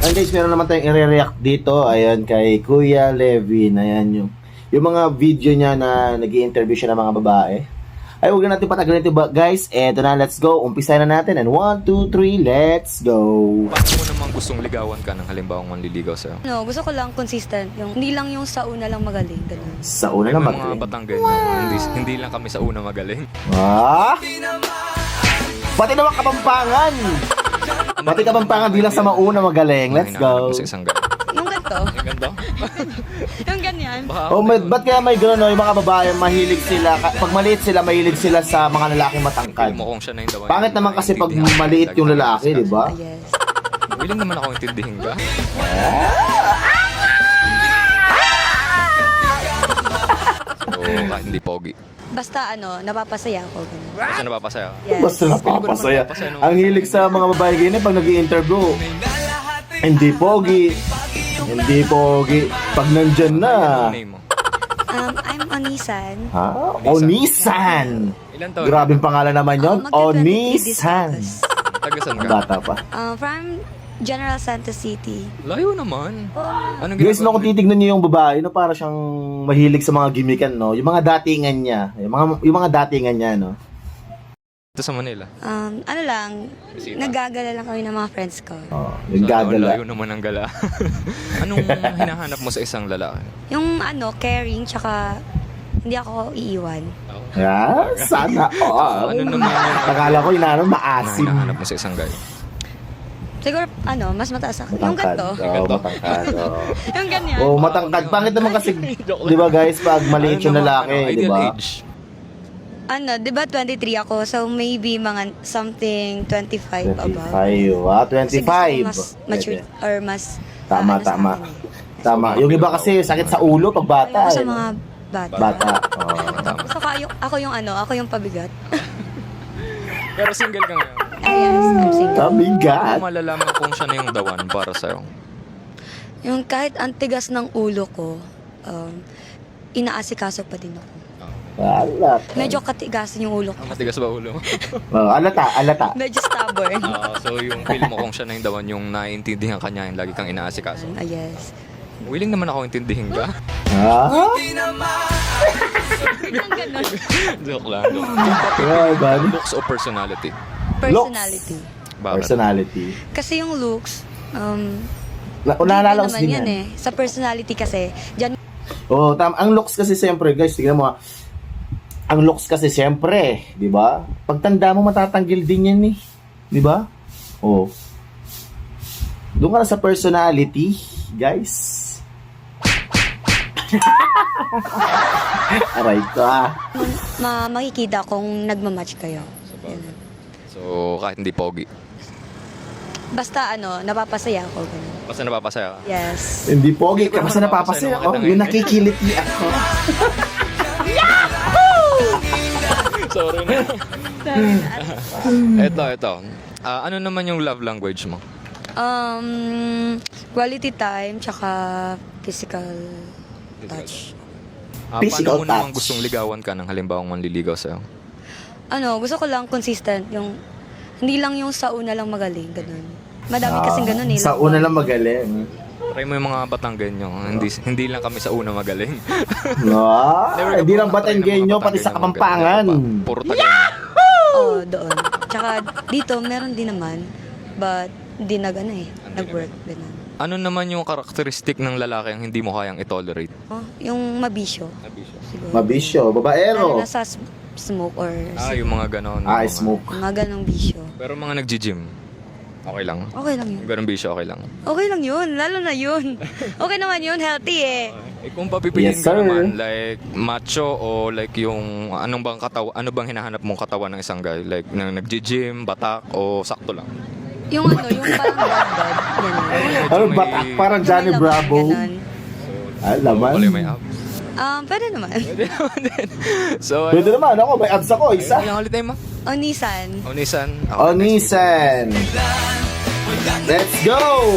Ayan guys, meron naman tayong i-react dito. Ayan, kay Kuya Levin. Ayan yung mga video niya na nag-i-interview siya ng mga babae. Ay, huwag na natin patagalin ito guys. Eto na, let's go. Umpisa na natin. And 1, 2, 3, let's go. Bakit mo namang gustong ligawan ka ng halimbawang manliligaw sa'yo? No, gusto ko lang consistent. Hindi lang yung sa una lang magaling. Ganun. Sa una na May mga magaling. Batanggan hindi lang kami sa una magaling. Ah? Pati naman Kapampangan. Pati Kapampangan bilang sa mauna magaling. Let's Hinahanap go. mo sa isang guy. Yung ganito. Yung ganito? Yung ganyan. Baka Oh, ako na yun. ba't kaya may gano'n, no? Yung mga babae, mahilig sila. Pag maliit sila, mahilig sila sa mga lalaking matangkad. Feel mo kung siya na yung dawan. Pangit naman kasi pag maliit yung lalaki, di ba? Ah, yes. Willing naman ako intindihin ka. So, kahit hindi pogi. Basta napapasaya ako. Ganun. Basta napapasaya ka. Yes. Basta napapasaya. Napapasaya nung- Ang hilig sa mga babae ganyan pag nag-i-interview. Hindi pogi. Hindi pogi. Pag nandyan na. Anong name mo? I'm Onisan. Ha? Onisan. Ilan taon? Grabing pangalan naman yun. Magka-23 this Onisan. August. Tagasan Ang ka? bata pa. From General Santos City. Layo naman. Anong Guys, no, ginagawa kung mo? titignan niyo yung babae, no, para siyang mahilig sa mga gimikan, no? Yung mga datingan niya. Yung mga datingan niya, no? Ito sa Manila. Nagagala lang kami ng mga friends ko. Oh, Sana naggagala. layo naman ang gala. Anong hinahanap mo sa isang lalaki? Yung caring, tsaka hindi ako iiwan. Yeah, sana. Oh, Ano naman yung Akala ko inaano na maasim. hinahanap mo sa isang guy? Siguro, mas mataas ako. Yung Matangkad. ganito. Oh, matangkad. Oh. Yung ganyan. Oh, matangkad. Pangit naman kasi, di ba guys, pag maliit yung lalaki, di Ideal ba? age. Di ba 23 ako? So maybe mga something 25 above. 25, ah, Kasi 25. gusto ko mas mature Pwede. or mas Tama, sa tama. akin eh. Tama. Yung iba kasi sakit sa ulo pag bata. Ayoko sa eh, no? mga bata. Bata. Oh. Gusto ko ako yung pabigat. Pero single ka ngayon. Yes, I'm single. Kabigat. Ano malalaman kung siya na yung dawan para sa'yo? Yung kahit ang tigas ng ulo ko, inaasikaso pa din ako. Alata. Medyo katigasan yung ulo ko. Matigas ba ulo mo? Oh, alata. Medyo stubborn. So yung feel mo kung siya na yung dawan, yung naiintindihan ka niya, yung lagi kang inaasikaso. Yes. Willing naman ako intindihin ka. Ha? Yung ganun. Joke lang. Yeah, buddy. Looks o personality? Personality. Bakit? Personality. Kasi yung looks, Naalala ko naman din yan yan. Sa personality kasi, dyan Oh, ang looks kasi siyempre, guys, tingnan mo. Ang looks kasi siyempre, 'di ba? Pagtanda mo matatanggil din 'yan eh. 'Di ba? Oh. Doon ka na sa personality, guys. Aray ka. makikita kung nagmamatch kayo. Ganun. So kahit hindi pogi. Basta napapasaya ako. Ganun. Basta napapasaya ka. Yes. Hindi pogi ka, basta napapasaya ako. Yung nakikiliti ako. Sorry na. Ito. Ano naman yung love language mo? Quality time, tsaka physical touch. Physical Paano mo naman touch. gustong ligawan ka ng halimbawang manliligaw sa'yo? Gusto ko lang consistent, hindi lang yung sa una lang magaling, ganun. Madami kasing ganun eh. Sa una lang magaling. Try mo yung mga Batanggenyo. Hindi lang kami sa una magaling. No, Never hindi ka lang po nakatry ng Batanggenyo, mga pati sa Batanggenyo Kapampangan. magaling pa. Puro Tagenyo. Oo, doon. Tsaka dito, meron din naman. But, hindi nag-work. Ganun. Ano naman yung karakteristik ng lalaki ang hindi mo kayang i-tolerate? Yung mabisyo. Siguro. Mabisyo, Lalo babaero. na sa smoke or Yung mga ganon. Ah, yung mga- smoke. mga ganong bisyo. Pero mga nag-gym, okay lang. Okay lang yun. Yung ganong bisyo, okay lang. Okay lang yun. Lalo na yun. Okay naman yun. Healthy eh. Kung papipiliin Yes, ka sir. naman, like macho o like yung ano bang hinahanap mong katawan ng isang guy? Like nag-gym, batak o sakto lang? Yung yung parang dad. Yan. Ano Medyo batak? Parang Johnny Yung may laman, Bravo. ganun. Ah, laman. Wala may abs. Pwede naman. Pwede naman din. So, Pwede naman ako, may abs ako, isa. Ilang ulit tayo mo? Onisan. Onisan. Onisan. Let's go!